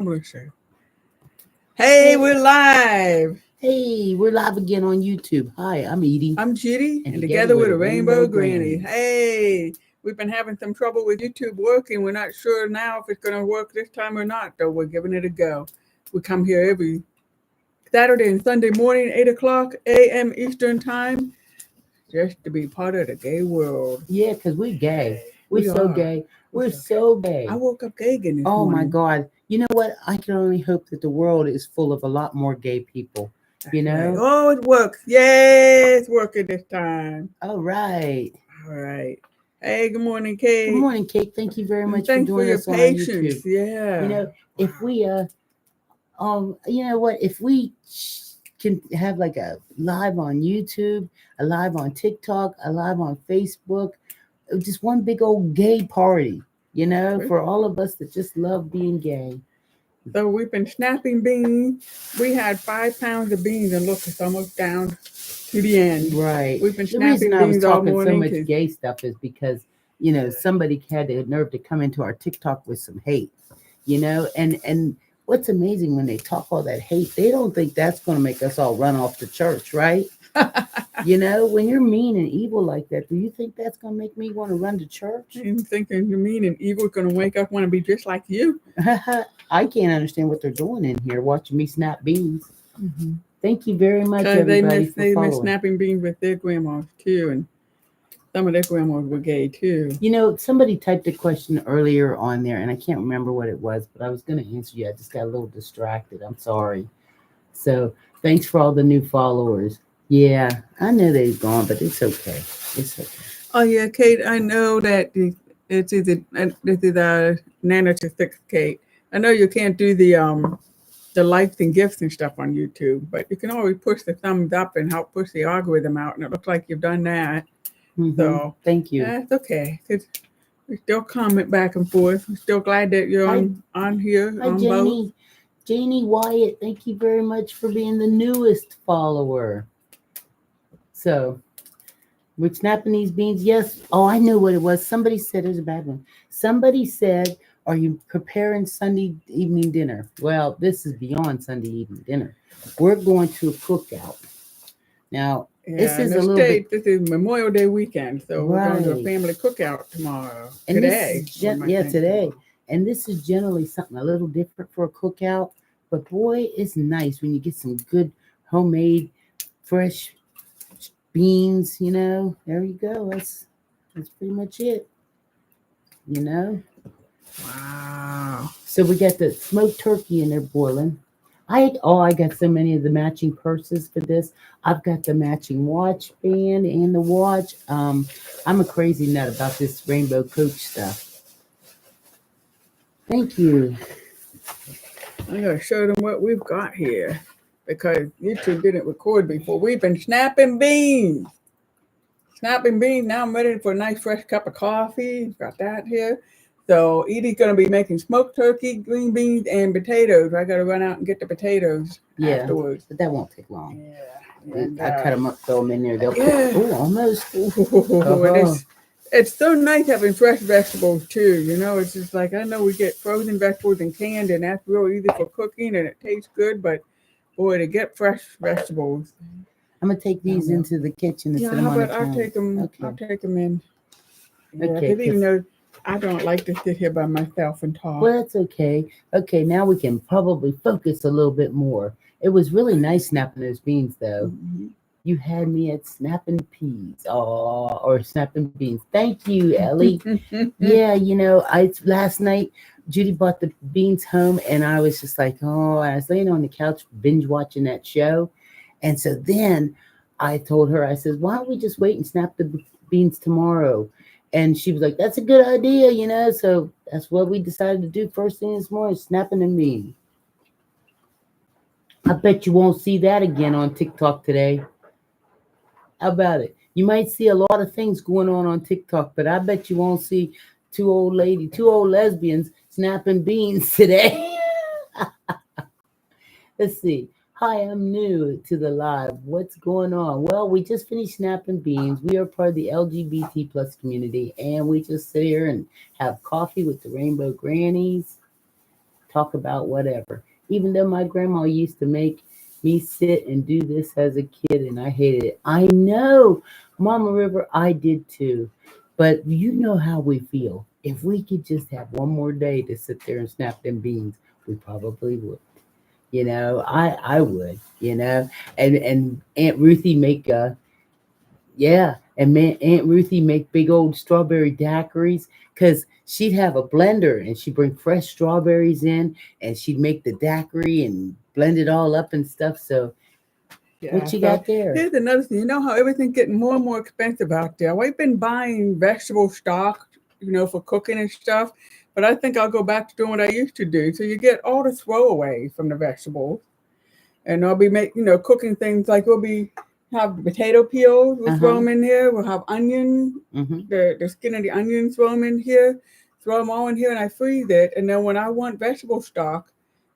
Publisher. Hey, we're live. Hey, we're live again on YouTube. Hi, I'm Edie. I'm Judy, And and together together we're with the a Rainbow Rainbow Granny. Grannies. Hey, we've been having some trouble with YouTube working. We're not sure now if it's going to work this time or not, though we're giving it a go. We come here every Saturday and Sunday morning, 8 o'clock a.m. Eastern Time, just to be part of the gay world. Yeah, because we're gay. We're We so are. gay. We're so gay. I woke up gay again this Oh morning. my God. You know what? I can only hope that the world is full of a lot more gay people. You know? Right. Oh, it works. Yay, it's working this time. All right. All right. Hey, good morning, Kate. Good morning, Kate. Thank you very And much for thanks for joining your us on our patience. YouTube. Yeah. You know, if we you know what? If we can have like a live on YouTube, a live on TikTok, a live on Facebook, just one big old gay party, you know, for all of us that just love being gay. So we've been snapping beans. We had 5 pounds of beans, and look, it's almost down to the end. Right. We've been The reason snapping I was beans all talking so morning. much gay stuff is because, you know, somebody had the nerve to come into our TikTok with some hate, you know, and what's amazing when they talk all that hate, they don't think that's going to make us all run off to church, right? You know, when you're mean and evil like that, do you think that's going to make me want to run to church? I'm thinking you're mean and evil going to make us want to be just like you. I can't understand what they're doing in here watching me snap beans. Mm-hmm. Thank you very much, Because everybody, they for miss following. snapping beans with their grandmas too, and some of their grandmas were gay too. You know, somebody typed a question earlier on there, and I can't remember what it was, but I was going to answer you. I just got a little distracted. I'm sorry. So thanks for all the new followers. Yeah, I know they've gone, but it's okay. It's okay. Oh yeah, Kate. I know that it's either Nana to six, Kate. I know you can't do the likes and gifts and stuff on YouTube, but you can always push the thumbs up and help push the algorithm out. And it looks like you've done that. Mm-hmm. So thank you. That's okay. We still comment back and forth. I'm still glad that you're on here. Hi, on Janie. both. Janie Wyatt, thank you very much for being the newest follower. So, we're snapping these beans. Yes. Oh, I knew what it was. Somebody said, there's a bad one. Somebody said, are you preparing Sunday evening dinner? Well, this is beyond Sunday evening dinner. We're going to a cookout. Now, this is a little bit. This is Memorial Day weekend, so we're going to a family cookout tomorrow. And today. Today. And this is generally something a little different for a cookout. But boy, it's nice when you get some good homemade, fresh beans, you know. There you go. That's pretty much it. You know? Wow. So we got the smoked turkey in there boiling. I got so many of the matching purses for this. I've got the matching watch band and the watch. I'm a crazy nut about this Rainbow Coach stuff. Thank you. I'm going to show them what we've got here because YouTube didn't record before. We've been snapping beans. Snapping beans. Now I'm ready for a nice fresh cup of coffee. Got that here. So Edie's going to be making smoked turkey, green beans, and potatoes. I got to run out and get the potatoes afterwards. But that won't take long. Yeah. And, I cut them up, throw them in there. They'll almost. It's so nice having fresh vegetables too. You know, it's just like I know we get frozen vegetables and canned, and that's real easy for cooking, and it tastes good. But boy, to get fresh vegetables. I'm gonna take these into the kitchen and set them on the I'll take them. Okay. I'll take them in. Yeah, okay. Even though I don't like to sit here by myself and talk. Well, that's okay. Okay, now we can probably focus a little bit more. It was really nice snapping those beans, though. Mm-hmm. You had me at snapping peas, or snapping beans. Thank you, Ellie. Yeah, you know, last night Judy brought the beans home, and I was just like, I was laying on the couch binge watching that show, and so then I told her, I said, why don't we just wait and snap the beans tomorrow? And she was like, that's a good idea, you know. So that's what we decided to do first thing this morning, snapping the beans. I bet you won't see that again on TikTok today. How about it? You might see a lot of things going on TikTok, but I bet you won't see two old lesbians snapping beans today. Let's see. Hi, I'm new to the live. What's going on? Well, we just finished snapping beans. We are part of the LGBT plus community, and we just sit here and have coffee with the Rainbow Grannies. talk about whatever. Even though my grandma used to make me sit and do this as a kid and I hated it. I know, Mama River, I did too. But you know how we feel. If we could just have one more day to sit there and snap them beans, we probably would. I would, and Aunt Ruthie make yeah, and man, Aunt Ruthie make big old strawberry daiquiris because she'd have a blender and she'd bring fresh strawberries in and she'd make the daiquiri and blend it all up and stuff. So Yeah. what you So got there? here's another thing. You know how everything's getting more and more expensive out there. We've been buying vegetable stock, for cooking and stuff. But I think I'll go back to doing what I used to do. So you get all the throwaway from the vegetables. And I'll be cooking things like we'll be have potato peels, we'll throw them in here. We'll have onion, the skin of the onions, throw them in here, throw them all in here, and I freeze it. And then when I want vegetable stock,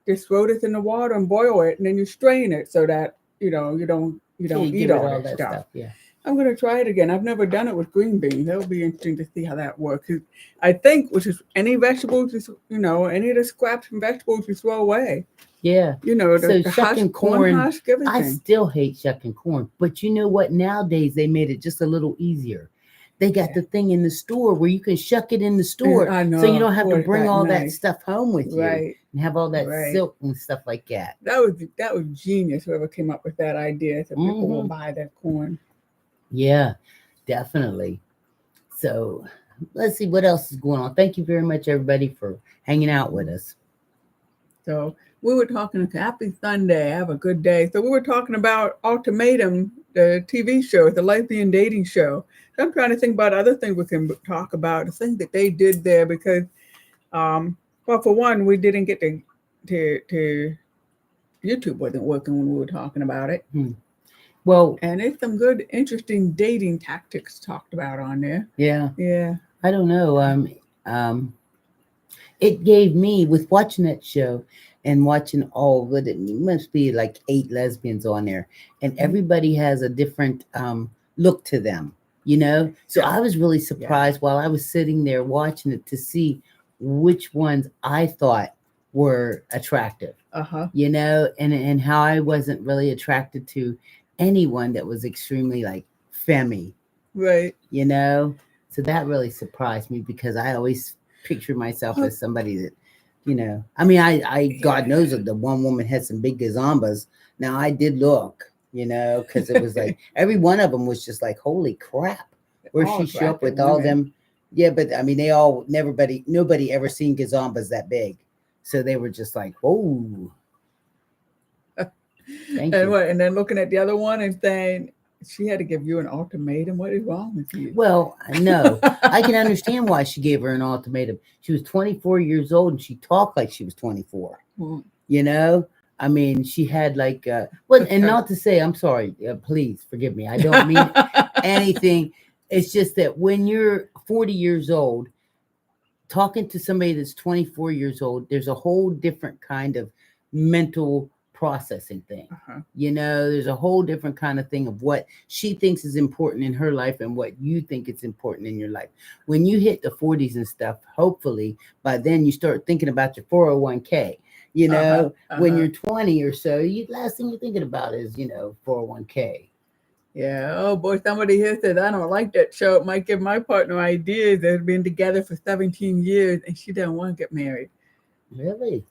just throw this in the water and boil it, and then you strain it so that you don't eat all that stuff. Yeah. I'm gonna try it again. I've never done it with green beans. That'll be interesting to see how that works. I think which is any vegetables, any of the scraps from vegetables you throw away. Yeah. The shucking husk, corn husk, everything. I still hate shucking corn. But you know what? Nowadays, they made it just a little easier. They got the thing in the store where you can shuck it in the store. I know. So you don't have to bring all that nice. stuff home with you. Right. And have all that silk and stuff like that. That was genius, whoever came up with that idea. So people will buy that corn. Yeah, definitely. So let's see what else is going on. Thank you very much, everybody, for hanging out with us. So we were talking, happy Sunday, have a good day. So we were talking about Ultimatum, the TV show, the lesbian dating show. So I'm trying to think about other things we can talk about, the things that they did there, because, well, for one, we didn't get to YouTube wasn't working when we were talking about it. Well, and there's some good, interesting dating tactics talked about on there. Yeah. Yeah. I don't know. It gave me, with watching that show and watching all of it must be like 8 lesbians on there, and everybody has a different look to them, So I was really surprised while I was sitting there watching it to see which ones I thought were attractive, and how I wasn't really attracted to anyone that was extremely like femmy, right? So that really surprised me because I always picture myself as somebody that, I mean, I God knows that the one woman had some big gazambas. Now I did look, because it was like every one of them was just like, holy crap, where she show up with all them. Yeah, but I mean, nobody ever seen gazambas that big, so they were just like, whoa. Thank you. And then looking at the other one and saying she had to give you an ultimatum. What is wrong with you? Well, no, I can understand why she gave her an ultimatum. She was 24 years old and she talked like she was 24. I mean, she had like, and not to say, I'm sorry, please forgive me. I don't mean anything. It's just that when you're 40 years old, talking to somebody that's 24 years old, there's a whole different kind of mental processing thing. There's a whole different kind of thing of what she thinks is important in her life and what you think is important in your life. When you hit the 40s and stuff, hopefully by then you start thinking about your 401k. When you're 20 or so, last thing you're thinking about is 401k. Yeah. Oh boy, somebody here said I don't like that show. It might give my partner ideas. They've been together for 17 years and she doesn't want to get married. Really?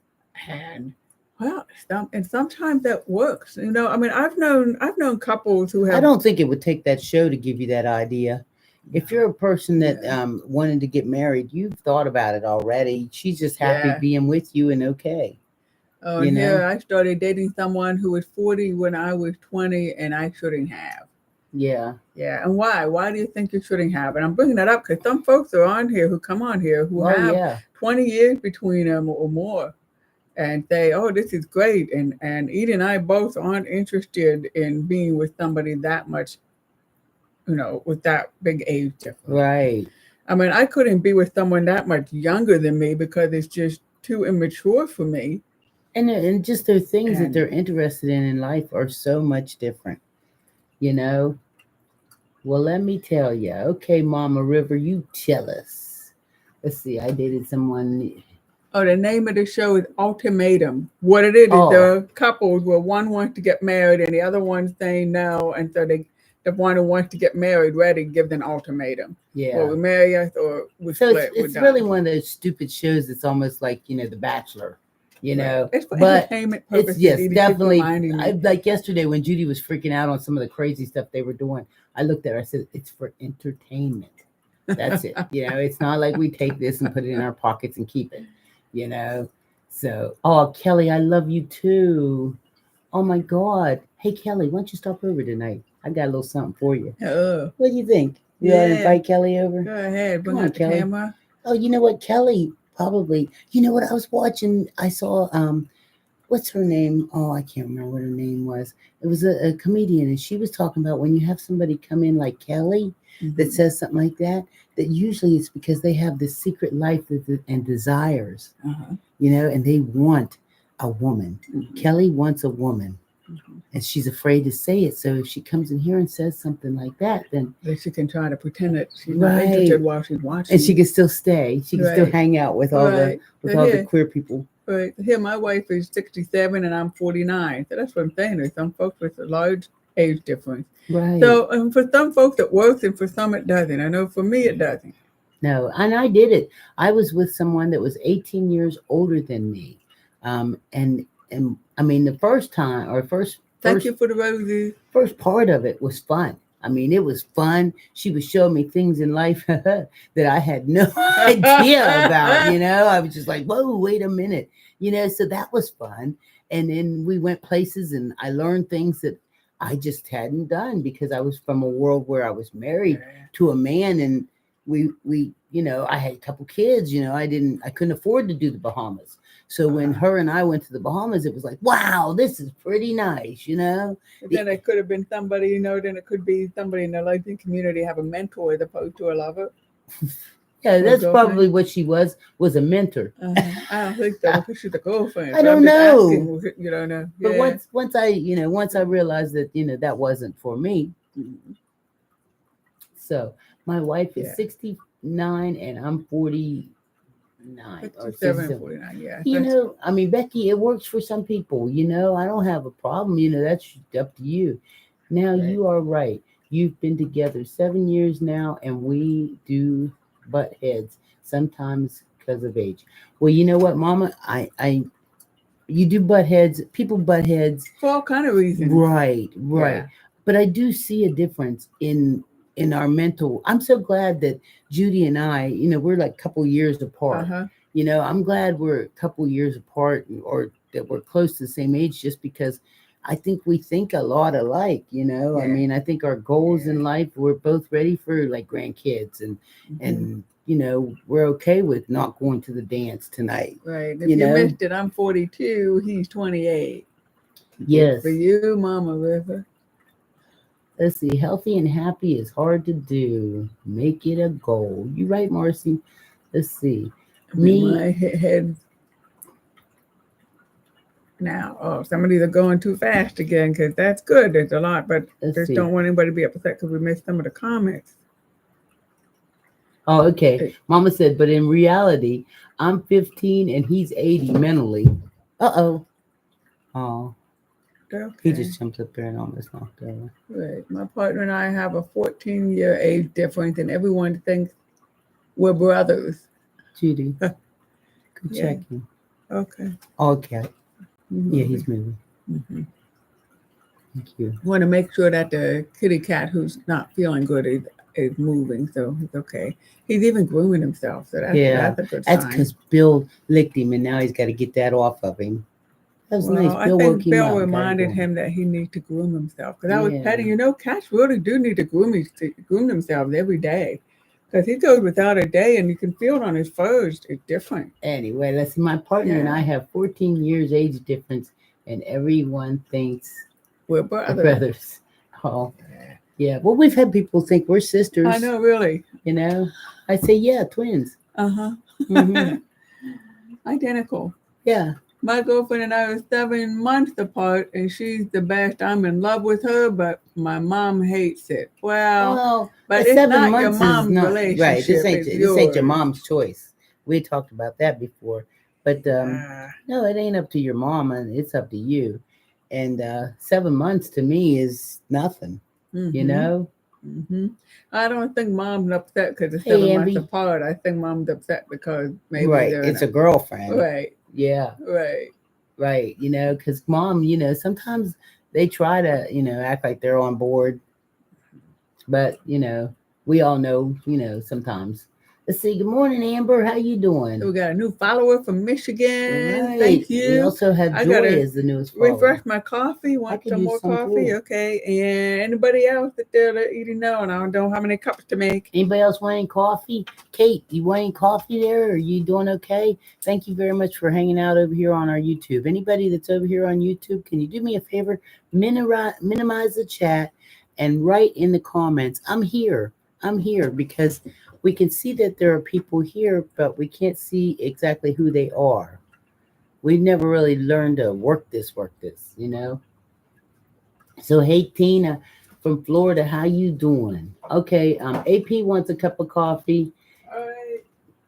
And well, and sometimes that works. I mean, I've known couples who have. I don't think it would take that show to give you that idea. If you're a person that wanted to get married, you've thought about it already. She's just happy being with you and okay. Oh, yeah. I started dating someone who was 40 when I was 20, and I shouldn't have. Yeah. Yeah. And why? Why do you think you shouldn't have? And I'm bringing that up because some folks are on here who come on here who have 20 years between them or more. And say, oh, this is great. And Edie and I both aren't interested in being with somebody that much, with that big age difference. Right. I mean, I couldn't be with someone that much younger than me because it's just too immature for me. And just their things that they're interested in life are so much different, Well, let me tell you. Okay, Mama River, you tell us. Let's see. I dated someone. Oh, the name of the show is Ultimatum. What it is the couples where one wants to get married and the other one's saying no, and so the one who wants to get married ready gives an ultimatum. Yeah. Well, we marry us or we so split. It's really one of those stupid shows that's almost like, The Bachelor. It's for but entertainment purposes. Yes, definitely. Like yesterday when Judy was freaking out on some of the crazy stuff they were doing, I looked at her, I said, it's for entertainment. That's it. It's not like we take this and put it in our pockets and keep it, So, Kelly, I love you too. Oh my God. Hey, Kelly, why don't you stop over tonight? I got a little something for you. What do you think? You want to invite Kelly over? Go ahead. Bring out the camera. Oh, you know what? Kelly probably, what I was watching? I saw, what's her name? Oh, I can't remember what her name was. It was a comedian, and she was talking about when you have somebody come in like Kelly that says something like that usually it's because they have this secret life and desires, and they want a woman. Kelly wants a woman. And she's afraid to say it. So if she comes in here and says something like that, then she can try to pretend that she's not interested while she's watching. And she can still stay. She can still hang out with all the queer people. Right. Here, my wife is 67 and I'm 49. So that's what I'm saying. There's some folks with a large age difference. Right. So for some folks it works and for some it doesn't. I know for me it doesn't. No, and I did it. I was with someone that was 18 years older than me. And I mean, the first time or first Thank you for the roses. First part of it was fun. I mean, it was fun. She was showing me things in life that I had no idea about, I was just like, whoa, wait a minute. So that was fun. And then we went places and I learned things that I just hadn't done because I was from a world where I was married to a man and we I had a couple kids, I couldn't afford to do the Bahamas. So when her and I went to the Bahamas, it was like, wow, this is pretty nice, Then it could have been somebody, then it could be somebody in the lesbian community have a mentor as opposed to a lover. Yeah, that's probably what she was a mentor. I don't think so because she's a girlfriend. I don't know. Asking, you don't know. But once I realized that, that wasn't for me. So my wife is 69 and I'm 49 or 67, 49, I mean, Becky, it works for some people, I don't have a problem, that's up to you. Now you are right. You've been together 7 years now and we do butt heads sometimes because of age. Well, you know what, Mama, you do butt heads, people butt heads for all kind of reasons. Right. But I do see a difference in our mental. I'm so glad that Judy and I, we're like a couple years apart. I'm glad we're a couple years apart or that we're close to the same age just because I think we think a lot alike, I mean, I think our goals in life, we're both ready for like grandkids and we're okay with not going to the dance tonight. Right. If you missed it, I'm 42, he's 28. Yes. For you, Mama River. Let's see. Healthy and happy is hard to do. Make it a goal. You right, Marcy? Let's see. My head now. Oh, somebody's are going too fast again because that's good. There's a lot, but don't want anybody to be upset because we missed some of the comments. Oh, okay. Mama said, but in reality, I'm 15 and he's 80 mentally. Oh. Okay. He just jumped up there and almost knocked over. Right. My partner and I have a 14-year age difference, and everyone thinks we're brothers. Judy, good checking. Okay. Okay. Yeah, he's moving. Thank you. I want to make sure that the kitty cat who's not feeling good is moving, so it's okay. He's even grooming himself, so that's a good sign. That's because Bill licked him, and now he's got to get that off of him. That was nice. I think Bill reminded him that he needs to groom himself. Because I was petting, cats really do need to groom themselves every day. Because he goes without a day and you can feel it on his fur. It's different. Anyway, let's see. My partner and I have 14 years age difference, and everyone thinks we're brothers. Oh, yeah. Well, we've had people think we're sisters. I know, really. I say, twins. Identical. Yeah. My girlfriend and I are 7 months apart, and she's the best. I'm in love with her, but my mom hates it. Well, but it's not your mom's relationship. Right, this ain't your mom's choice. We talked about that before. But Ah, no, it ain't up to your mama. It's up to you. And 7 months to me is nothing. You mm-hmm, know. mm-hmm. I don't think mom's upset because it's Hey, 7 months Amby. apart. I think mom's upset because maybe Right. they're in It's a a girlfriend. right, Yeah. right. Right. Because mom, sometimes they try to, act like they're on board, but we all know, sometimes. Let's see. Good morning, Amber. How you So we doing? got a new follower from Michigan. Right. Thank We you. also have I Joy gotta as the newest follower. refresh my coffee. I Want could some use more some coffee? too. Okay. And anybody else that they're eating know, and I don't know how many cups to make. Anybody else wanting coffee? Kate, you wanting coffee there? Are you doing okay? Thank you very much for hanging out over here on our YouTube. Anybody that's over here on YouTube, can you do me a favor? Minimize the chat and write in the comments, I'm here. I'm here, because we can see that there are people here, but we can't see exactly who they are. We've never really learned to work this. So hey Tina from Florida, how you doing? Okay, AP wants a cup of coffee. All right.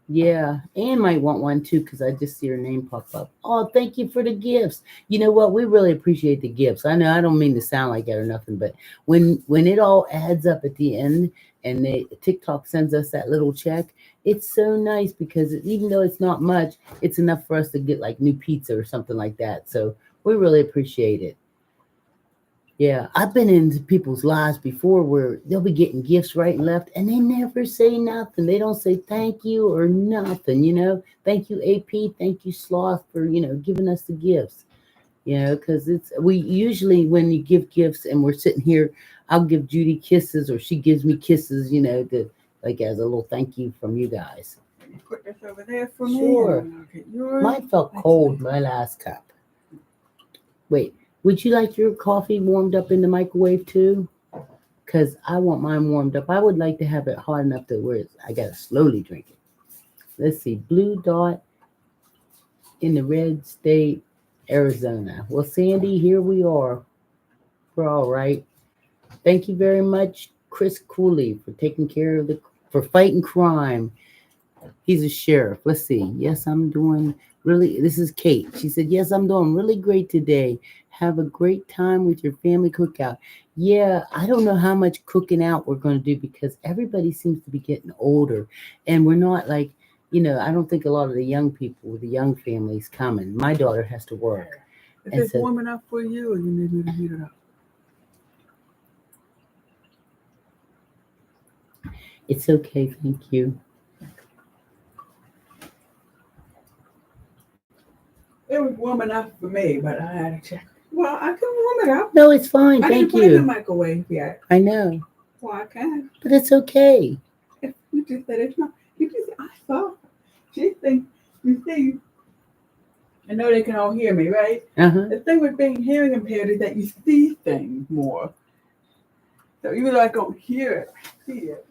Yeah, Anne might want one too because I just see her name pop up. Oh, thank you for the gifts. You know what? We really appreciate the gifts. I know I don't mean to sound like that or nothing, but when it all adds up at the end and TikTok sends us that little check, it's so nice because even though it's not much, it's enough for us to get like new pizza or something like that. So we really appreciate it. Yeah, I've been into people's lives before where they'll be getting gifts right and left and they never say nothing. They don't say thank you or nothing. Thank you, AP. Thank you, Sloth, for, giving us the gifts. Because we usually, when you give gifts and we're sitting here, I'll give Judy kisses or she gives me kisses, like as a little thank you from you guys. Let me put this over there for me. Sure. And I'll get yours. Mine felt cold, my last cup. Wait. Would you like your coffee warmed up in the microwave too? Because I want mine warmed up. I would like to have it hot enough to where I got to slowly drink it. Let's see. Blue dot in the red state, Arizona. Well, Sandy, here we are. We're all right. Thank you very much, Chris Cooley, for taking care of for fighting crime. He's a sheriff. Let's see. Yes, I'm doing really. This is Kate. She said, yes, I'm doing really great today. Have a great time with your family cookout. Yeah, I don't know how much cooking out we're going to do because everybody seems to be getting older. And we're not like, I don't think a lot of the young people, the young families coming. My daughter has to work. Is this warm enough for you or you need me to heat it up? It's okay. Thank you. It was warm enough for me, but I had to check. Well, I can warm it up. No, it's fine. I Thank didn't put it in the you. microwave yet. I know. Well, I can. But it's okay. You just said it's not. You just, I saw. She thinks, you see, I know they can all hear me, right? Uh-huh. The thing with being hearing impaired is that you see things more. So even though I don't hear it, I see it.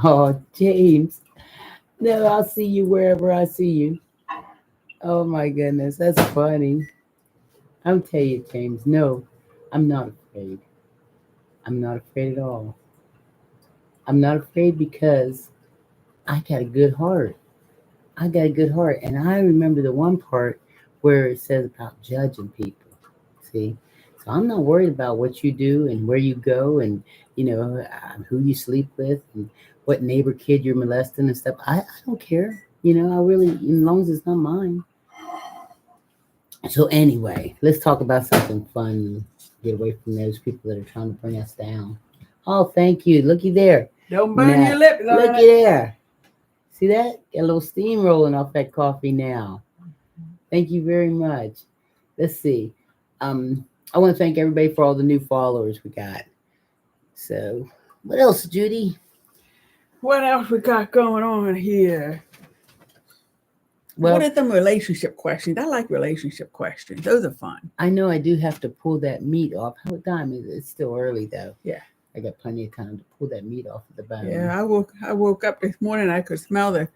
Oh, James. No, I'll see you wherever I see you. Oh my goodness, that's funny. I'll tell you, James. No, I'm not afraid. I'm not afraid at all. I'm not afraid because I got a good heart. I got a good heart. And I remember the one part where it says about judging people. See? So I'm not worried about what you do and where you go and, who you sleep with and what neighbor kid you're molesting and stuff. I don't care. I really, as long as it's not mine. So anyway, let's talk about something fun. Get away from those people that are trying to bring us down. Oh, thank you. Looky there. Don't burn your lips. Looky there. See that? Got a little steam rolling off that coffee now. Thank you very much. Let's see. I want to thank everybody for all the new followers we got. So, what else, Judy? What else we got going on here? Well, what are some relationship questions? I like relationship questions. Those are fun. I know I do have to pull that meat off. What time is it? It's still early though. Yeah. I got plenty of time to pull that meat off of the bone. Yeah, I woke up this morning. I could smell the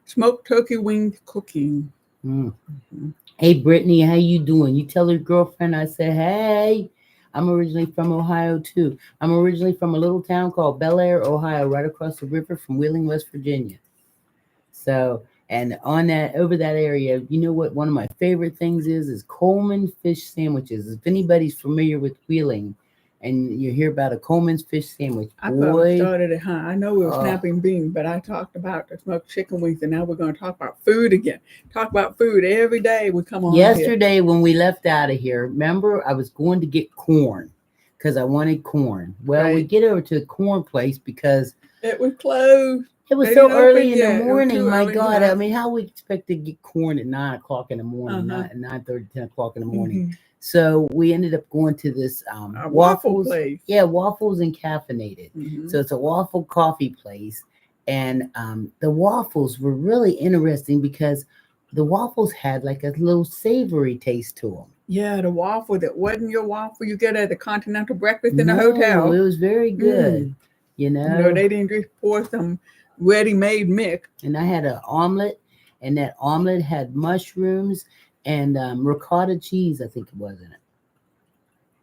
smoked turkey wings cooking. Mm-hmm. Hey, Brittany, how you doing? You tell your girlfriend I said, hey. I'm originally from Ohio too. I'm originally from a little town called Bel Air, Ohio, right across the river from Wheeling, West Virginia. So And on that, over that area, you know what? One of my favorite things is Coleman fish sandwiches. If anybody's familiar with Wheeling, and you hear about a Coleman's fish sandwich, I thought we boy, started it, huh? I know we were snapping beans, but I talked about the smoked chicken wings, and now we're going to talk about food again. Talk about food every day we come on here. yesterday when we left out of here, remember I was going to get corn because I wanted corn. Well, we Right. get over to a corn place because It was closed. it was They so didn't early open in yet. It the was morning. too My early, God, yeah. I mean, how we expect to get corn at 9 o'clock in the morning, Uh-huh. 9:30, 10 o'clock in the morning. Mhm. So we ended up going to this A waffle waffles. place. Yeah, waffles and caffeinated. Mhm. So it's a waffle coffee place. And the waffles were really interesting because the waffles had like a little savory taste to them. Yeah, the waffle that wasn't your waffle you get at the Continental Breakfast in the No, hotel. it was very good. Mm. You know, You know, they didn't just pour some ready-made mix. and I had an omelet, and that omelet had mushrooms and ricotta cheese, I think it was in it.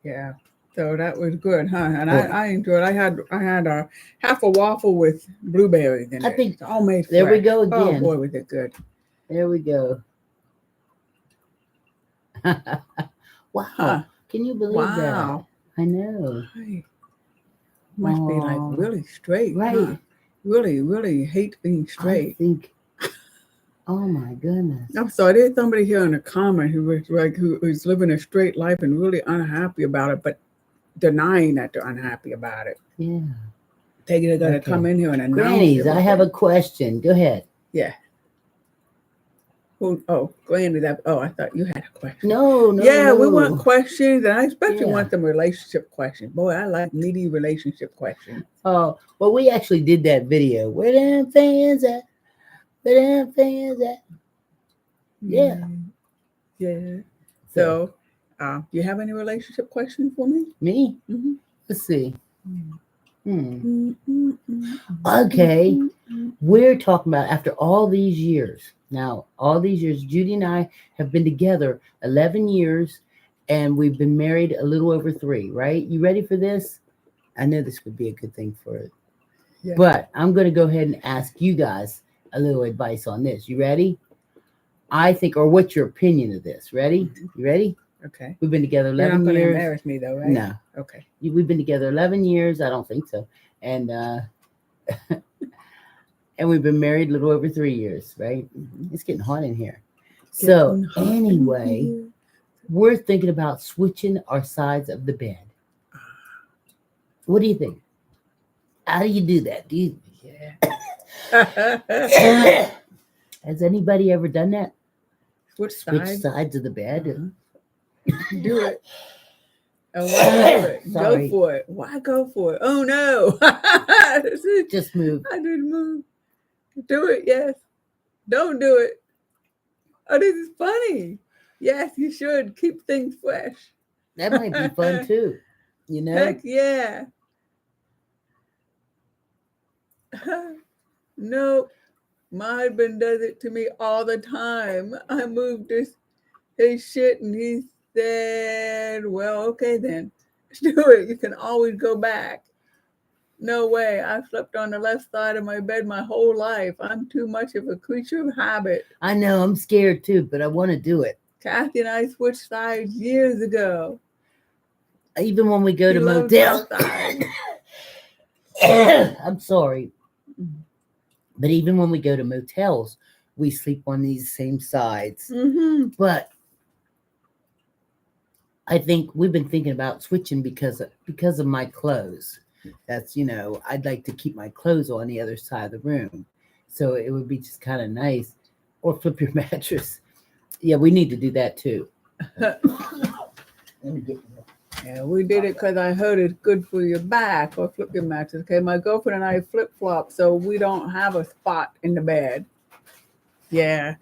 Yeah. So that was good, huh? And Good. I enjoyed. I had a half a waffle with blueberries in it. I think It's all made there we fresh. go Oh again. boy, was it good! There we go. Wow. Huh. Can you believe Wow. that? I know. Hey, must be like Aw. really straight, Right. huh? Really, really hate being I straight. think, oh my goodness. I'm sorry, there's somebody here in the comment who was like who's living a straight life and really unhappy about it, but denying that they're unhappy about it. Yeah. They're gonna Okay. come in here and announce Grannies, I have a everything. question. Go ahead. Yeah. Oh, Granny, I thought you had a question. No, no, Yeah, we no. want questions, and I especially Yeah. want some relationship questions. Boy, I like meaty relationship questions. Oh, well, we actually did that video. Where them fans at? Where them fans at? Yeah. Yeah. So, So, do you have any relationship questions for me? me? Mm-hmm. Let's see. Mm-hmm. Okay. We're talking about after all these years. Now, all these years, Judy and I have been together 11 years, and we've been married a little over 3, right? You ready for this? I know this would be a good thing for it. Yeah. But I'm going to go ahead and ask you guys a little advice on this. You ready? I think, or what's your opinion of this? Ready? You ready? Okay. We've been together You're not 11 going to years. embarrass me, though, right? No. Okay. We've been together 11 years. I don't think so. And and we've been married a little over 3 years, right? Mhm. It's getting hot in here. So Getting hot in anyway, here. we're thinking about switching our sides of the bed. What do you think? How do you do that? Do you? Yeah. Has anybody ever done that? Switch Switch sides. sides of the bed? Uh-huh. Do it. Oh, why do it? Go Sorry. for it. Why go for it? Oh no! Just move. I didn't move. Do it. Yes. Don't do it. Oh, this is funny. Yes, you should keep things fresh. That might be fun too. You know? Heck yeah. Nope. My husband does it to me all the time. I moved his shit and he said, well, okay then. Do it. You can always go back. No way. I've slept on the left side of my bed my whole life. I'm too much of a creature of habit. I know, I'm scared too, but I want to do it. Kathy and I switched sides years ago. Even when we go to He loves motels. that I'm sorry. But even when we go to motels, we sleep on these same sides. Mm-hmm. But I think we've been thinking about switching because of my clothes. That's, I'd like to keep my clothes on the other side of the room. So it would be just kind of nice. Or flip your mattress. Yeah, we need to do that too. Let me get Yeah, we did it because I heard it's good for your back or flip your mattress. Okay, my girlfriend and I flip-flop so we don't have a spot in the bed. Yeah,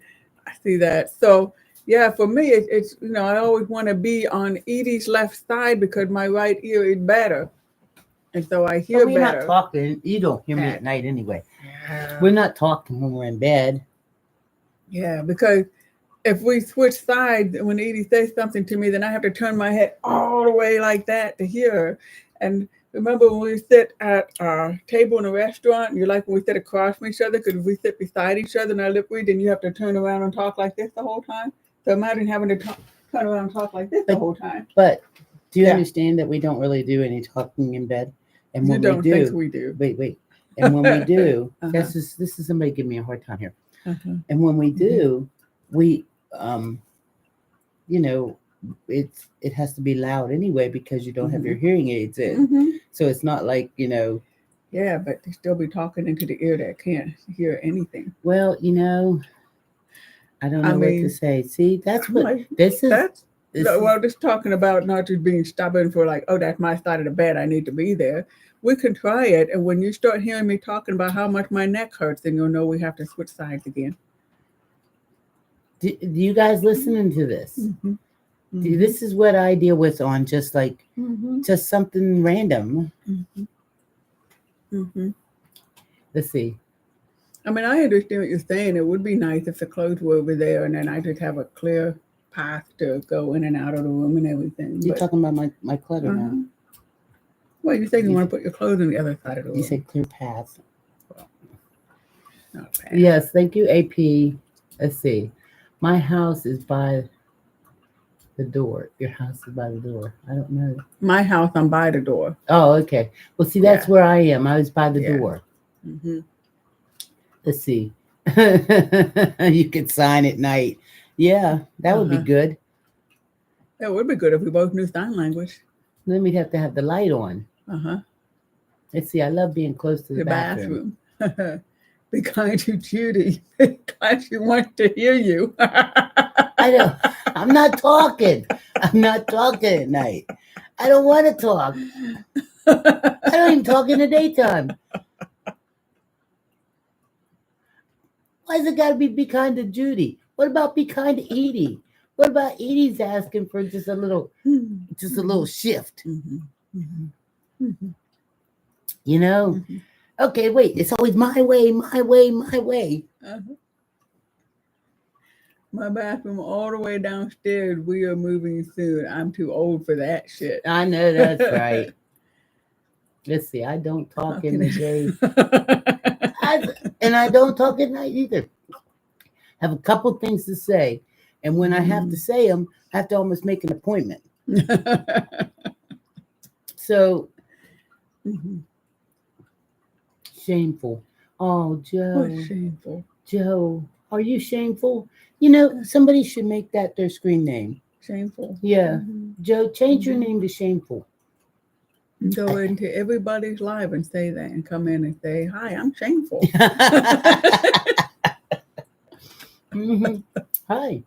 I see that. So, yeah, for me, it's I always want to be on Edie's left side because my right ear is better. And so I hear we're better. not talking. You don't hear me at night anyway. Yeah. We're not talking when we're in bed. Yeah, because if we switch sides, when Edie says something to me, then I have to turn my head all the way like that to hear her. And Remember when we sit at our table in a restaurant, and you like when we sit across from each other because we sit beside each other and our lip read, then you have to turn around and talk like this the whole time. So imagine having to turn around and talk like this the whole time. But do you Yeah. understand that we don't really do any talking in bed? And You when don't we do, think we do. wait. And when we do, Uh-huh. this is somebody giving me a hard time here. Uh-huh. And when we do, we you know, it has to be loud anyway because you don't have your hearing aids in. Mm-hmm. So it's not like, you know. Yeah, but they still be talking into the ear that can't hear anything. Well, you know, I don't know what to say. See, that's what like, this is. Well, just talking about not just being stubborn for like, oh, that's my side of the bed, I need to be there. We can try it, and when you start hearing me talking about how much my neck hurts, then you'll know we have to switch sides again. Do you guys listening to this? Mm-hmm. This is what I deal with on just like just something random. Mm-hmm. Mm-hmm. Let's see. I mean, I understand what you're saying. It would be nice if the clothes were over there, and then I just have a clear path to go in and out of the room and everything. You're talking about my clutter now. Well, you said you want to put your clothes on the other side of the room. You said clear path. Well, not path. Yes, thank you, AP. Let's see. My house is by the door. Your house is by the door. I don't know. My house, I'm by the door. Oh, okay. Well, see, that's where I am. I was by the door. Mm-hmm. Let's see. You could sign at night. Yeah, that would be good. That would be good if we both knew sign language. Then we'd have to have the light on. Uh-huh. Let's see. I love being close to the bathroom. Be kind to Judy because she wants to hear you. I don't. I'm not talking. I'm not talking at night. I don't want to talk. I don't even talk in the daytime. Why does it got to be kind to Judy? What about be kind to Edie? What about Edie's asking for just a little shift? Mm-hmm. Mm-hmm. Mm-hmm. You know? Mm-hmm. Okay, wait. It's always my way, my way, my way. Uh-huh. My bathroom all the way downstairs. We are moving soon. I'm too old for that shit. I know that's right. Let's see. I don't talk in the day. And I don't talk at night either. I have a couple things to say. And when I have to say them, I have to almost make an appointment. So, shameful. Oh, Joe. What's shameful? Joe, are you shameful? You know, somebody should make that their screen name. Shameful. Yeah. Joe, change your name to Shameful. Go into everybody's live and say that and come in and say, hi, I'm Shameful. Hi.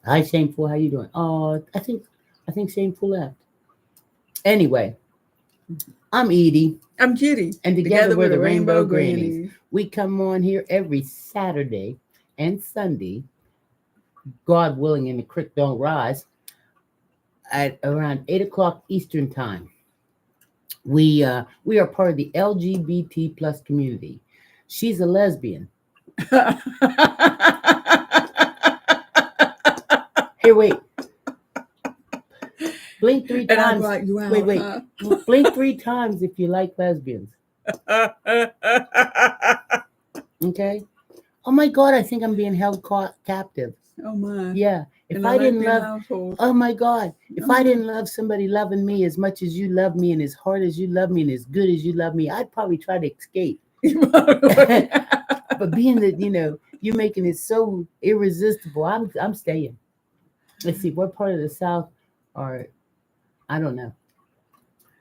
Hi, Shameful. How you doing? Oh, I think Shameful left. Anyway, I'm Edie. I'm Judy. And together we're the Rainbow Grannies. We come on here every Saturday and Sunday, God willing, and the creek don't rise, at around 8 o'clock Eastern time. We are part of the LGBT plus community. She's a lesbian. Here, wait. Blink 3 times. Like, wait. Huh? Blink 3 times if you like lesbians. Okay. Oh my God, I think I'm being held captive. Oh my. Yeah. If I didn't love, household. Oh my God, if I didn't love somebody loving me as much as you love me and as hard as you love me and as good as you love me, I'd probably try to escape. But being that, you know, you're making it so irresistible, I'm staying. Let's see, what part of the South are, I don't know.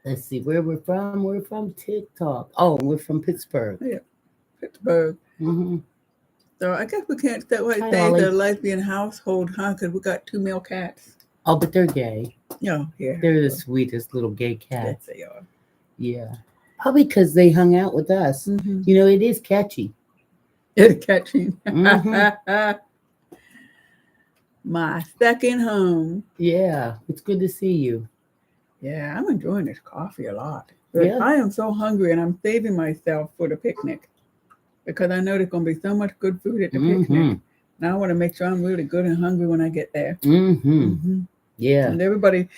Let's see where we're from. We're from TikTok. Oh, we're from Pittsburgh. Yeah, Pittsburgh. Mm-hmm. So I guess we can't say the lesbian household, huh? Because we got 2 male cats. Oh, but they're gay. Oh, yeah. They're the sweetest little gay cats. Yes, they are. Yeah. Probably because they hung out with us. Mm-hmm. You know, it is catchy. It's catchy. Mm-hmm. My second home. Yeah, it's good to see you. Yeah, I'm enjoying this coffee a lot. But yeah. I am so hungry and I'm saving myself for the picnic because I know there's going to be so much good food at the picnic. Now I want to make sure I'm really good and hungry when I get there. Mm-hmm. Mm-hmm. Yeah. And everybody,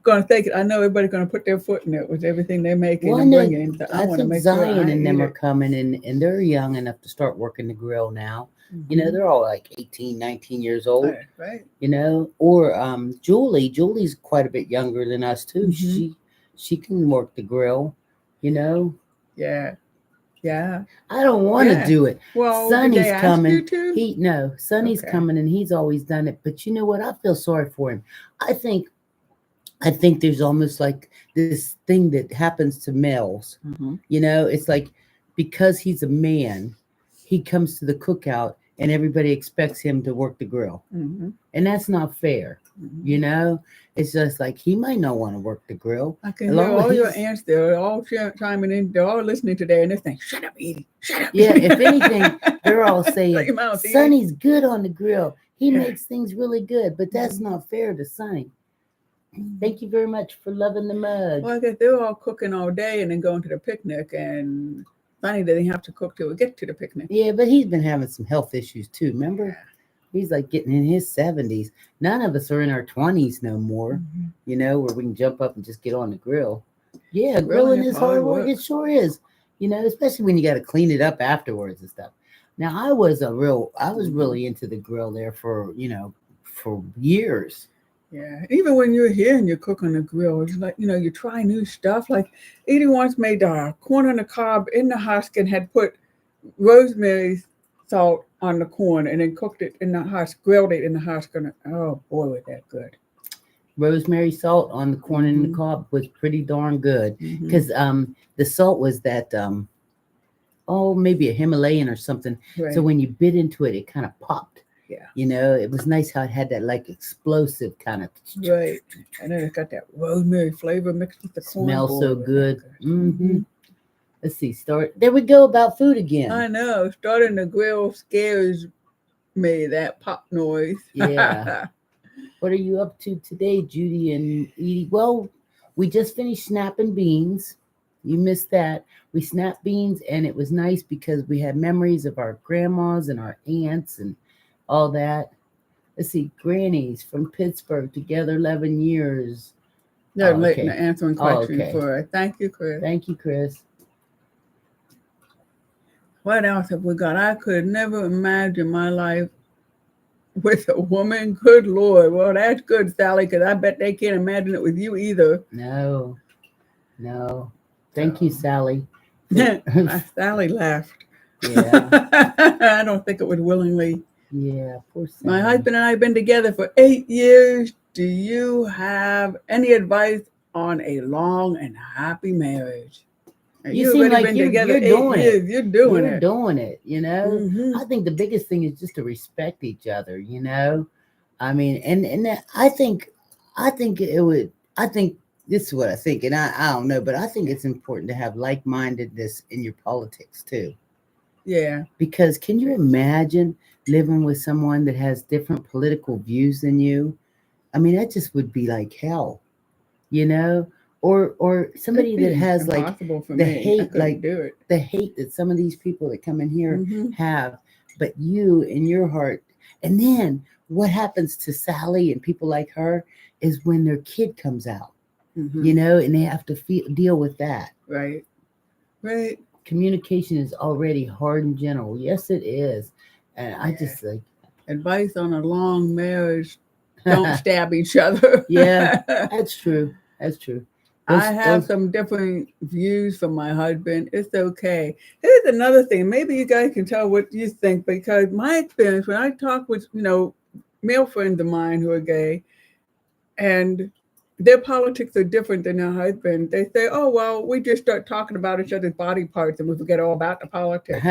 going to take it. I know everybody's going to put their foot in it with everything they're making Well, and bringing. So I I want to think make sure Zion I and eat them are it. coming, and they're young enough to start working the grill now. You know, Mhm. they're all like 18, 19 years old. Right. You know, or Julie's quite a bit younger than us too. Mhm. She can work the grill. You know, Yeah. Yeah. I don't want to Yeah. do it. Well, did they Sonny's ask you coming. to? Sonny's Okay. coming, and he's always done it. But you know what? I feel sorry for him. I think I think there's almost like this thing that happens to males. Mhm. You know, it's like because he's a man, he comes to the cookout and everybody expects him to work the grill. Mhm. And that's not fair. You Mhm. know, it's just like he might not want to work the grill. I can As hear long as all your he's, aunts. They're all chiming in. They're all listening today, and they're saying, "Shut up, Edie. Shut up." yeah, if anything, they're all Shut saying, your mouth, Edie. Sonny's good on the grill. He Yeah. makes things really good, but that's Mhm. not fair to Sonny. Mhm. Thank you very much for loving the mug. Well, I guess they're all cooking all day and then going to the picnic, and Sonny didn't have to cook till we get to the picnic. Yeah, but he's been having some health issues too. Remember? Yeah. He's like getting in his 70s. None of us are in our 20s no more, Mhm. you know, where we can jump up and just get on the grill. Yeah, Grilling grilling is is hard hard work. work. It sure is, you know, especially when you got to clean it up afterwards and stuff. Now, I was Mhm. really into the grill there for, for years. Yeah, even when you're here and you cook on the grill, it's like, you try new stuff. Like Edie once made corn on the cob in the husk and had put rosemary salt on the corn and then cooked it in the husk, grilled it in the husk. And oh boy, was that good. Rosemary salt on the corn and the Hmm. cob was pretty darn good Hmm. because the salt was that maybe a Himalayan or something. So Right. when you bit into it, it kind of popped. Yeah. You know, it was nice how it had that like explosive kind of Right. And then it's got that rosemary flavor mixed with the corn. smell Boy, so was that good. good. Hmm. Hmm. Let's see, start. There we go about food again. I know. Starting the grill scares me, that pop noise. Yeah. What are you up to today, Judy and Edie? Well, we just finished snapping beans. You missed that. We snapped beans, and it was nice because we had memories of our grandmas and our aunts and all that. Let's see, grannies from Pittsburgh, together 11 years. They're Oh, late in okay. the answering Oh, question okay. for us. Thank you, Chris. Thank you, Chris. What else have we got? I could never imagine my life with a woman. Good Lord. Well, that's good, Sally, because I bet they can't imagine it with you either. No, no. Thank you, So, Sally. For, Sally laughed. yeah, I don't think it was willingly. yeah, poor My Sally. husband and I have been together for 8 years. Do you have any advice on a long and happy marriage? Now, You you've seem already like been together you're eight doing it. years. You're doing You're it. doing it, you know. Hmm. I think the biggest thing is just to respect each other, you know. I mean, and I think it would I think this is what I think, and I don't know, but I think it's important to have like-mindedness in your politics too. Yeah. Because can you imagine living with someone that has different political views than you? I mean, that just would be like hell, you know? Or It'd somebody that be has like impossible for the me. I hate, couldn't like do it. the hate that some of these people that come in here Hmm. have, but you in your heart. And then what happens to Sally and people like her is when their kid comes out, Hmm. you know, and they have to deal with that. Right. Right. Communication is already hard in general. Yes, it is. And I Yeah. just like, Advice on a long marriage: don't stab each other. yeah, that's true. That's true. I Those, have those, some different views from my husband. It's okay. Here's another thing. Maybe you guys can tell what you think, because my experience when I talk with, male friends of mine who are gay, and their politics are different than their husband. They say, "Oh well, we just start talking about each other's body parts and we forget all about the politics."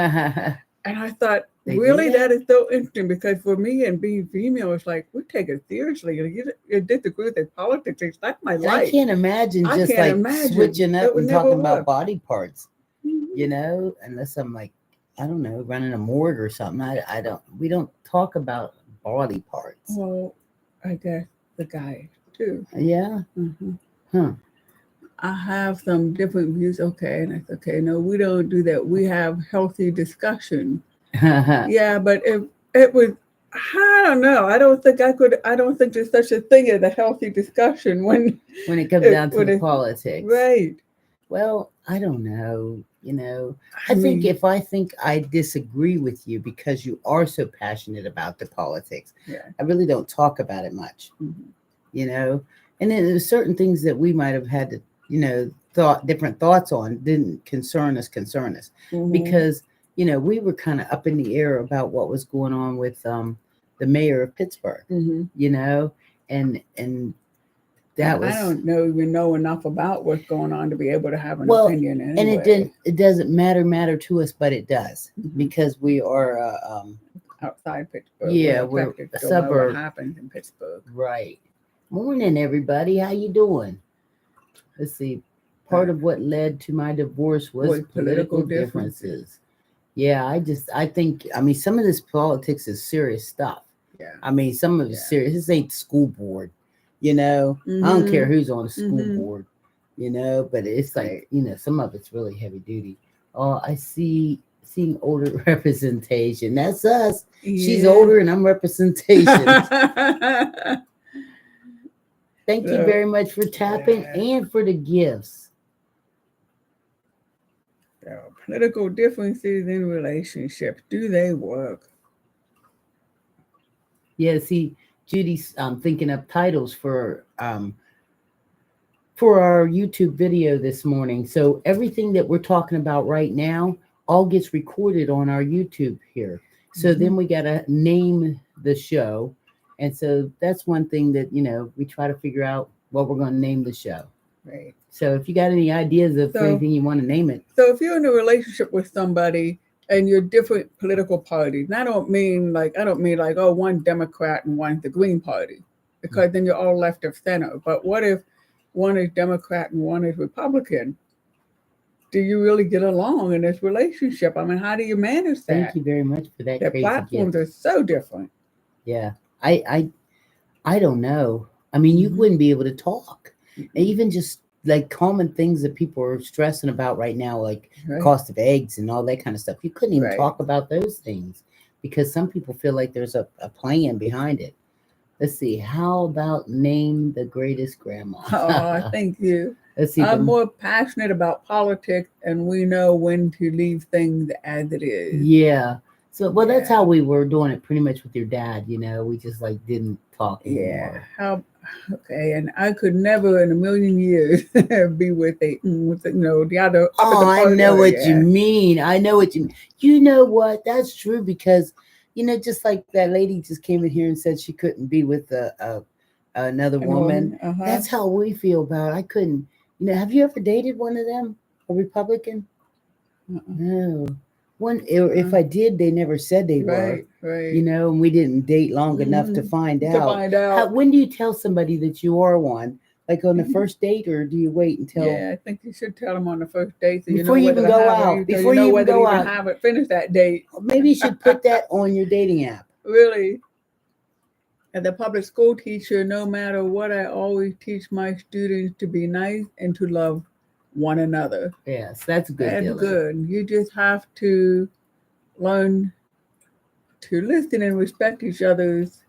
And I thought, they do really, that that? is so interesting, because for me and being female, it's like we take it seriously. You disagree with his politics, it's like my And I life. can't imagine I just can't like imagine. switching It up would and never talking about work. body parts, Mhm. you know, unless I'm like, I don't know, running a morgue or something. We don't talk about body parts. Well, I guess the guy too. Yeah. Hmm. Huh. I have some different views. Okay, and it's okay. No, we don't do that. We have healthy discussion. Yeah, but if it was I don't know. I don't think I could. I don't think there's such a thing as a healthy discussion when When it comes down to when the it's politics. right. Well, I don't know. I I think mean, if I think I disagree with you because you are so passionate about the politics, yeah. I really don't talk about it much, Mhm. you know. And then there's certain things that we might have had to, thought different thoughts on didn't concern us Mhm. because, we were kind of up in the air about what was going on with the mayor of Pittsburgh, Mhm. you know, and And that I was don't even know enough about what's going on to be able to have an well, opinion and it anyway. didn't. It doesn't matter to us, but it does Mhm. because we are, Outside Pittsburgh, we're yeah, we're affected a no matter what suburb, happens in Pittsburgh. right? Morning, everybody. How you doing? Let's see. Part Uh, of what led to my divorce was with political political differences. differences. Yeah, I think, some of this politics is serious stuff. Yeah. Some of it's Yeah. serious. This ain't school board, I don't care Mhm. who's on the school Mhm. board, but it's like, Right. some of it's really heavy duty. Oh, I seeing older representation. That's us. She's Yeah. older and I'm representation. Thank you So, very much for tapping yeah. and for the gifts. So political differences in relationships, do they work? Yeah, see, Judy's thinking up titles for our YouTube video this morning. So everything that we're talking about right now all gets recorded on our YouTube here. So then Mhm. we got to name the show. And so that's one thing that, we try to figure out what we're going to name the show. Right. So if you got any ideas of So, anything you want to name it, so if you're in a relationship with somebody and you're different political parties, and I don't mean like, oh, one Democrat and one's the Green Party, because then you're all left of center. But what if one is Democrat and one is Republican? Do you really get along in this relationship? I mean, how do you manage thank that? you very much for that Their crazy platforms gift. are so different. Yeah. I I don't know. You Mm-hmm. wouldn't be able to talk. And Mm-hmm. even just like common things that people are stressing about right now, like Right. cost of eggs and all that kind of stuff. You couldn't even Right. talk about those things because some people feel like there's a plan behind it. Let's see. How about name the greatest grandma? Oh, thank you. Let's see. I'm more passionate about politics, and we know when to leave things as it is. Yeah. So, well, that's how Yeah. we were doing it pretty much with your dad. We just like didn't talk Yeah. anymore. How? Okay. And I could never in a million years be with the other Oh, opposite I party. know Oh, what you yeah. mean. I know what you mean. You know what? That's true because, just like that lady just came in here and said she couldn't be with another And woman. woman. Uh huh. That's how we feel about it. I couldn't. Have you ever dated one of them, a Republican? Uh-uh. No. One, or if Uh-uh. I did, they never said they were. Right. Right. And we didn't date long enough to find To out. find out. When do you tell somebody that you are one? Like on the first date, or do you wait until Yeah, I think you should tell them on the first date so you before know you whether even to go have out? it, so Before you you know even whether to go even out, have it, finish that date. maybe you should put that on your dating app. Really. As a public school teacher, no matter what, I always teach my students to be nice and to love one another. Yes, that's good, That's Dylan. good. You just have to learn to listen and respect each other's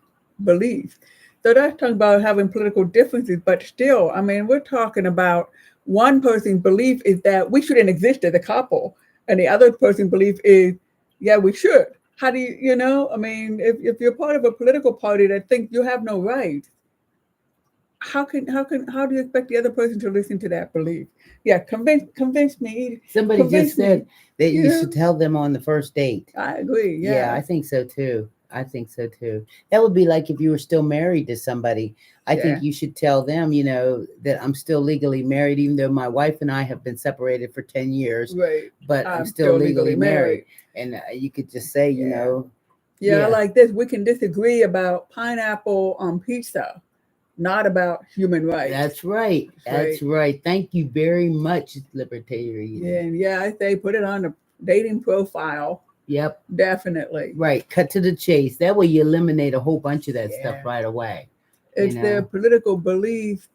beliefs. So that's talking about having political differences, but still, I mean, we're talking about one person's belief is that we shouldn't exist as a couple, and the other person's belief is, yeah, we should. How do I mean, if you're part of a political party that thinks you have no rights, how do you expect the other person to listen to that belief? Yeah, convince me, Somebody just convince said me. that You you should know, tell them on the first date. I agree. Yeah, Yeah, I think so too. I think so too. That would be like if you were still married to somebody. I think yeah, you should tell them, that I'm still legally married, even though my wife and I have been separated for 10 years, right. but I'm I'm still still legally legally married. married. And you could just say, Yeah. Yeah, yeah, like this. We can disagree about pineapple on pizza, not about human rights. that's right. That's Right. right. Thank you very much, Yeah, Libertarian. and yeah, I say put it on the dating profile. Yep. Definitely. Right. Cut to the chase. That way you eliminate a whole bunch of that stuff Yeah. right away. You It's their know? political belief.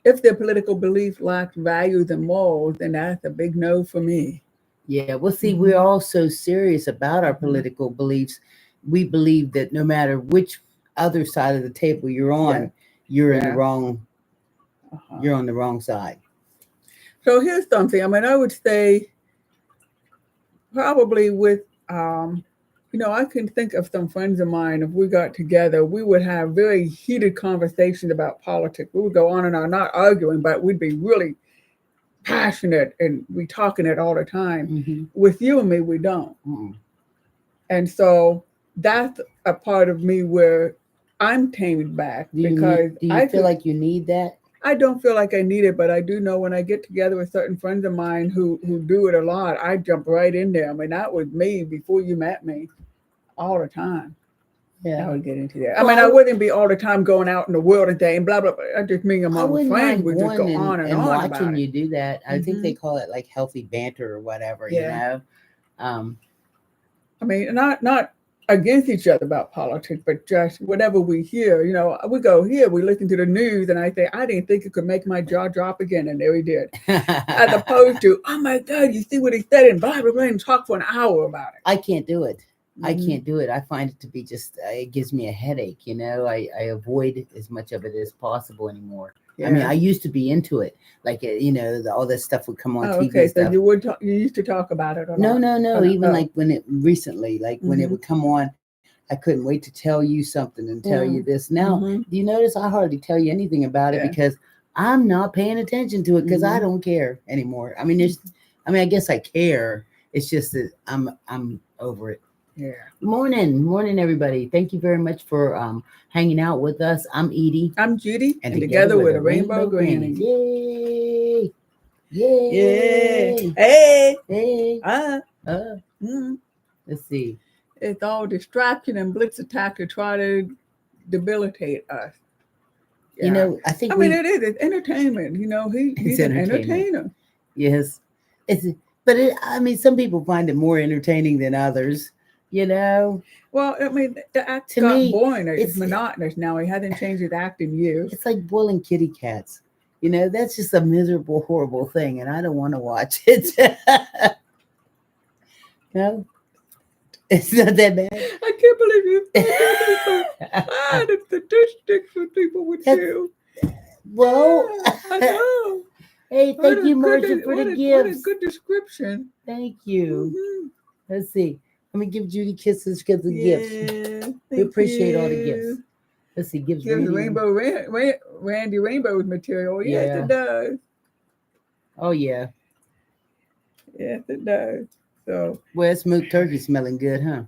If their political belief lacks values and morals, then that's a big no for me. Yeah. Well, see, we're Hmm. all so serious about our Hmm. political beliefs we believe that no matter which other side of the table you're on, you're in the wrong. You're on the wrong side. So here's something. I mean, I would say probably with, I can think of some friends of mine. If we got together, we would have very heated conversations about politics. We would go on and on, not arguing, but we'd be really passionate and we talking it all the time. Mm-hmm. With you and me, we don't. Mm-mm. And so that's a part of me where I'm tamed back Do because you feel like you need that? I don't feel like I need it, but I do know when I get together with certain friends of mine who do it a lot, I jump right in there. I mean, that was me before you met me all the time. Yeah. I would get into that. I mean, I wouldn't be all the time going out in the world and saying blah, blah, blah. I just mean among friends would just go on and on watching about you it. do that. I think they call it like healthy banter or whatever, you know? I mean, not against each other about politics, but just whatever we hear, we go here, we listen to the news, and I say, I didn't think it could make my jaw drop again, and there he did. As opposed to, oh my God, you see what he said, and blah, blah, blah, and talk for an hour about it. I can't do it. I can't do it. I find it to be just, it gives me a headache, I avoid as much of it as possible anymore. Yeah. I mean, I used to be into it. Like, all this stuff would come on TV. Okay, so stuff. you used to talk about it. No. Even like when it recently, like when it would come on, I couldn't wait to tell you something and tell you this. Now, do you notice I hardly tell you anything about it because I'm not paying attention to it because I don't care anymore. I mean, I guess I care. It's just that I'm over it. Yeah. Morning, everybody. Thank you very much for hanging out with us. I'm Edie. I'm Judy. And together we're the Rainbow Grannies. Yay! Yay! Hey! Let's see. It's all distraction and blitz attack to try to debilitate us. Yeah. I think. It is. It's entertainment. He's an entertainer. Yes. Some people find it more entertaining than others. Well, the act got boring. It's monotonous now. He hasn't changed his act in years. It's like boiling kitty cats. That's just a miserable, horrible thing, and I don't want to watch it. No, it's not that bad. I can't believe you. The statistics that people would do. Well, I know. Hey, thank you, Marcia, for the gifts. What a good description. Thank you. Mm-hmm. Let's see. Let me give Judy kisses because of gifts. We appreciate all the gifts. Let's see. Gives Rainbow Randy Rainbow's material. Yes, it does. Oh yeah. Yes, it does. So. Well, smoked turkey smelling good, huh?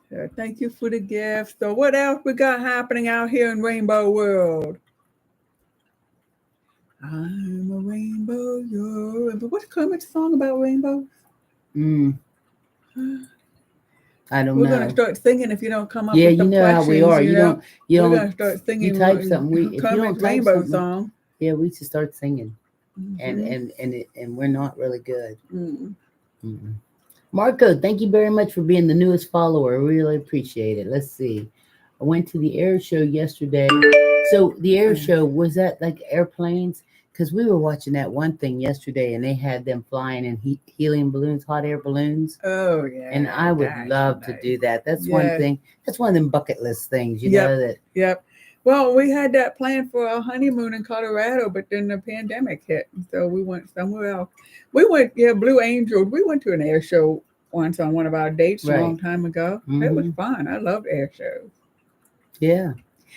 So thank you for the gift. So what else we got happening out here in Rainbow World? I'm a rainbow, you're a rainbow. What's Kermit's song about rainbows? I don't know. We're gonna start singing if you don't come up with some questions. How we are. You don't. We're gonna start singing. You type something. If you don't type rainbow something, song. Yeah, we should start singing. And we're not really good. Marco, thank you very much for being the newest follower. We really appreciate it. Let's see. I went to the air show yesterday. So the air show, was that like airplanes? Because we were watching that one thing yesterday and they had them flying in helium balloons, hot air balloons. Oh, yeah. And I would love to do that. That's one thing. That's one of them bucket list things, know that. Yep. Well, we had that planned for a honeymoon in Colorado, but then the pandemic hit. So we went somewhere else. We went, Blue Angels. We went to an air show once on one of our dates a long time ago. It was fun. I loved air shows. Yeah.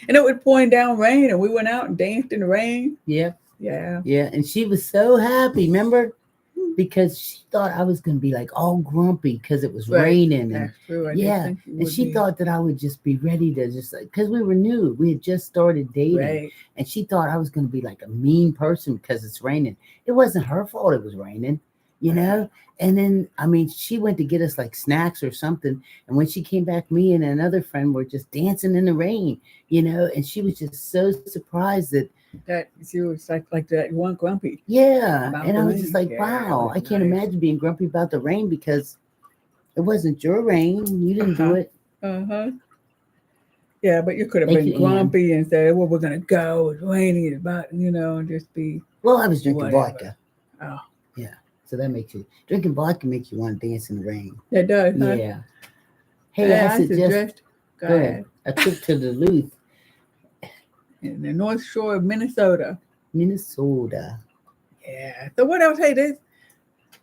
And it was pouring down rain and we went out and danced in the rain. Yep. Yeah. Yeah. And she was so happy, remember? Because she thought I was going to be like all grumpy because it was raining. That's true. And she thought that I would just be ready to just like, because we were new. We had just started dating. Right. And she thought I was going to be like a mean person because it's raining. It wasn't her fault it was raining, know? And then, she went to get us like snacks or something. And when she came back, me and another friend were just dancing in the rain, and she was just so surprised that she was like that. You weren't grumpy. Yeah. And I was just like, wow, I can't imagine being grumpy about the rain because it wasn't your rain. You didn't do it. Yeah, but you could have been grumpy and said, well, we're going to go. It's raining. It's about, and just be. Well, I was drinking vodka. Oh. Yeah. So that makes you drinking vodka makes you want to dance in the rain. It does. Huh? Yeah. Hey, I suggest Go go ahead. ahead. A trip to Duluth, In the North Shore of Minnesota. Minnesota. Yeah. So what else? Hey,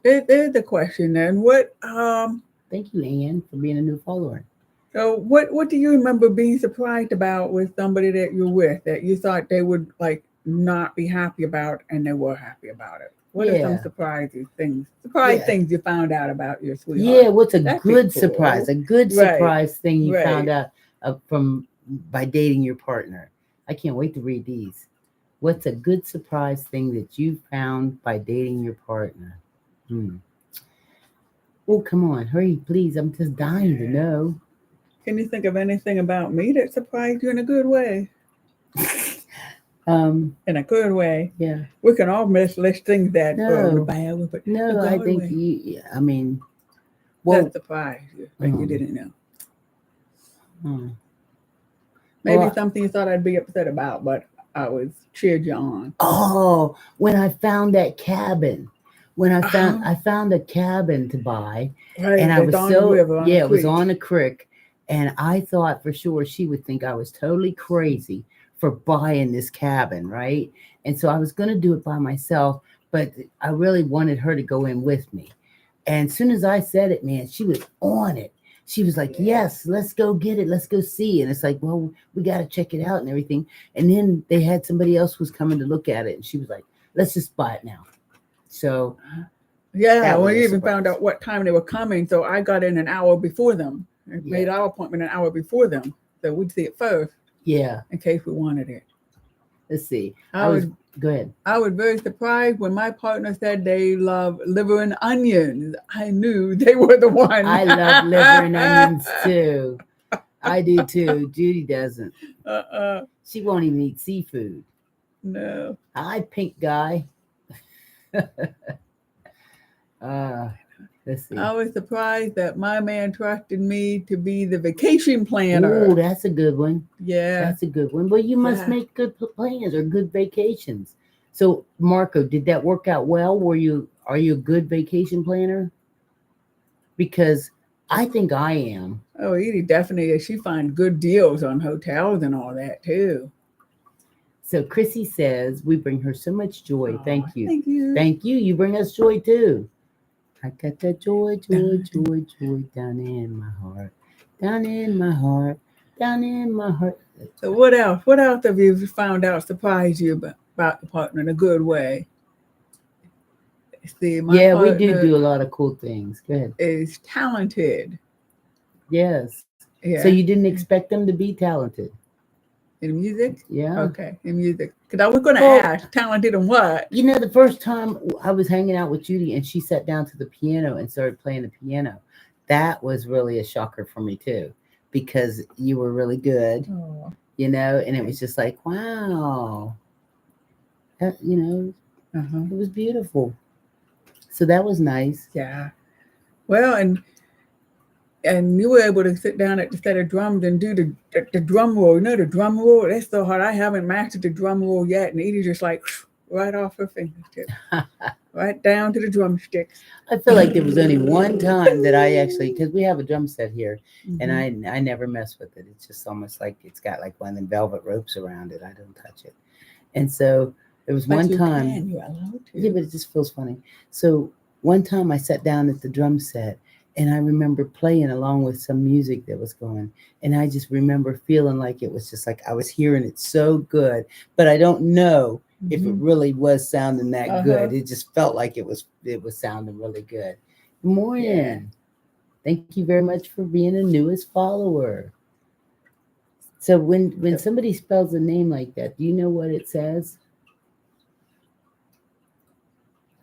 there's the question then. What Thank you, Anne, for being a new follower. so what do you remember being surprised about with somebody that you're with that you thought they would like not be happy about and they were happy about it? What are some Yeah. surprise Yeah. things you found out about your sweetheart? Yeah, what's a That'd be good cool. surprise? A good Right. surprise thing you Right. found out from by dating your partner. I can't wait to read these. What's a good surprise thing that you found by dating your partner? Oh, come on, hurry, please. I'm just dying to know. Can you think of anything about me that surprised you in a good way? In a good way. Yeah. We can all list things that are No. bad with, but No, a I good think way. I mean, well, That surprised you that you didn't know. Maybe well, something you thought I'd be upset about, but I was cheered you on. oh, when I found that cabin. When I Uh-huh. found a cabin to buy, Right, and I it's was on the so river, on yeah, the it was creek. on a creek, and I thought for sure she would think I was totally crazy for buying this cabin, right? And so I was going to do it by myself, but I really wanted her to go in with me. And as soon as I said it, man, she was on it. She was like, "Yes, let's go get it. Let's go see." And it's like, "Well, we got to check it out and everything." And then they had somebody else who was coming to look at it, and she was like, "Let's just buy it now." So Yeah, that was we a even found surprise. out what time they were coming, so I got in an hour before them. And made Yeah. our appointment an hour before them, so we'd see it first Yeah. in case we wanted it. Let's see. I Go ahead. was very surprised when my partner said they love liver and onions. I knew they were the one. I love liver and onions too. I do too. Judy doesn't. She won't even eat seafood. No. Hi, pink guy. Let's see. I was surprised that my man trusted me to be the vacation planner. Oh, that's a good one. Yeah. That's a good one. Well, you must Yeah. make good plans or good vacations. So, Marco, did that work out well? Are you a good vacation planner? Because I think I am. Oh, Edie definitely is. She finds good deals on hotels and all that too. So Chrissy says we bring her so much joy. Thank you. Thank you. Thank you. You bring us joy too. I got that joy, joy, joy, joy down in my heart. Down in my heart. Down in my heart. So what else? What else have you found out surprised you about your partner in a good way? See, my Yeah, we partner do a lot of cool things. Go ahead. is talented. Yes. Yeah. So you didn't expect them to be talented? In music? Yeah. Okay, in music. Because I was going to Well, ask, talented in what? You know, the first time I was hanging out with Judy and she sat down to the piano and started playing the piano, that was really a shocker for me too, because you were really good, Oh, you know, and it was just like, wow, that, you know, it was beautiful. So that was nice. yeah. Well, and you were able to sit down at the set of drums and do the drum roll. You know the drum roll? That's so hard. I haven't mastered the drum roll yet. And Edie just like right off her fingertips. Right down to the drumsticks. I feel like there was only one time that I actually, because we have a drum set here, and I never mess with it. It's just almost like it's got like one of them velvet ropes around it. I don't touch it. And so there was one time. You're allowed to. Yeah, but it just feels funny. So one time I sat down at the drum set and I remember playing along with some music that was going. And I just remember feeling like it was just like I was hearing it so good, but I don't know if it really was sounding that good. It just felt like it was sounding really good. Good morning. Yeah. Thank you very much for being the newest follower. So when somebody spells a name like that, do you know what it says?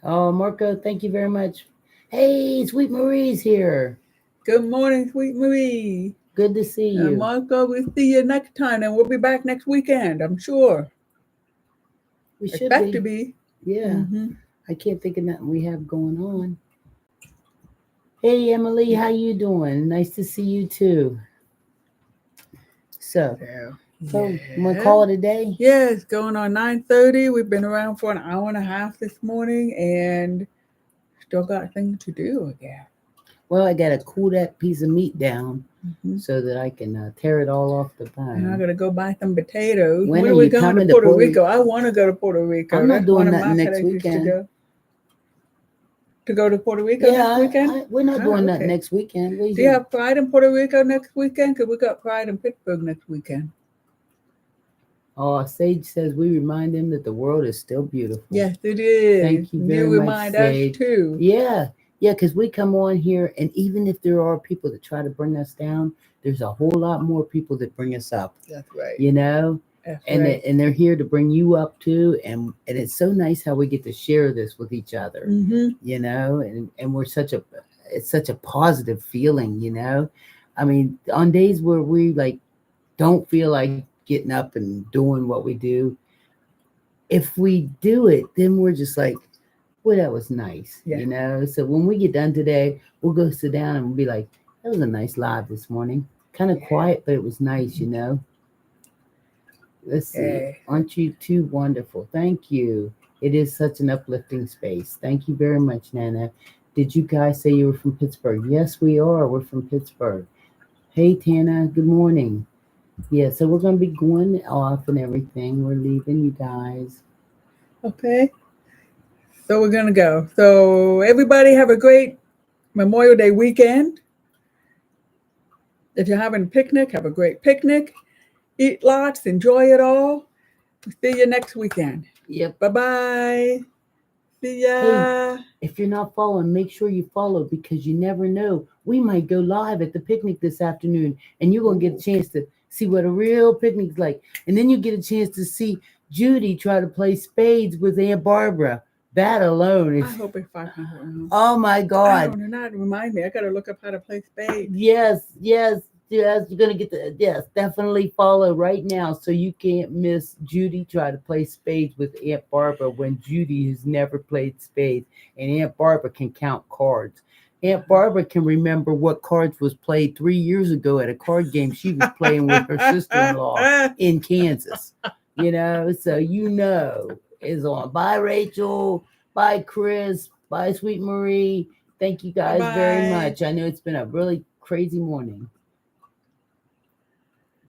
Oh, Marco, thank you very much. Hey, Sweet Marie's here. Good morning, Sweet Marie. Good to see you. Marco, we'll see you next time, and we'll be back next weekend, I'm sure. We should expect to be. Yeah. I can't think of nothing we have going on. Hey, Emily, how you doing? Nice to see you too. So you want to call it a day? Yeah, it's going on 9:30. We've been around for an hour and a half this morning, and still got things to do again. Well, I gotta cool that piece of meat down Mm-hmm. so that I can tear it all off the And I bone. gotta go buy some potatoes. When When are are we you going coming to to Puerto Puerto Rico? I want to go to Puerto Rico. I'm not That's doing one of nothing my next places weekend. to go. To go to Puerto Rico next weekend? We're not doing that Okay. next weekend. What Do you have Pride in Puerto Rico next weekend? Because we got Pride in Pittsburgh next weekend. Oh, Sage says we remind them that the world is still beautiful. Yes, it is. Thank you very You much, remind Sage. us too. Yeah, because we come on here, and even if there are people that try to bring us down, there's a whole lot more people that bring us up. That's right. You know, That's and right. and they're here to bring you up too. And it's so nice how we get to share this with each other. Mm-hmm. You know, and we're it's such a positive feeling. You know, I mean, on days where we like don't feel like getting up and doing what we do, if we do it, then we're just like, well, that was nice, Yeah. you know. So when we get done today, we'll go sit down and we'll be like, that was a nice live this morning. Kind of quiet, but it was nice, you know. Let's see. Yeah. Aren't you too wonderful? Thank you. It is such an uplifting space. Thank you very much, Nana. Did you guys say you were from Pittsburgh? Yes, we are. We're from Pittsburgh. Hey, Tana. Good morning. Yeah, so we're going to be going off and everything. We're leaving, you guys. Okay. So we're going to go. So everybody have a great Memorial Day weekend. If you're having a picnic, have a great picnic. Eat lots. Enjoy it all. See you next weekend. Yep. Bye-bye. See ya. Hey, if you're not following, make sure you follow because you never know. We might go live at the picnic this afternoon and you're going to get a chance to see what a real picnic's like. And then you get a chance to see Judy try to play spades with Aunt Barbara. That alone is... I hope it's 500. Oh, my God. I don't know. Not remind me. I got to look up how to play spades. Yes. You're going to get definitely follow right now so you can't miss Judy try to play spades with Aunt Barbara when Judy has never played spades and Aunt Barbara can count cards. Aunt Barbara can remember what cards was played 3 years ago at a card game she was playing with her sister-in-law in Kansas. You know, so is on. Bye, Rachel. Bye, Chris. Bye, Sweet Marie. Thank you guys very much. I know it's been a really crazy morning.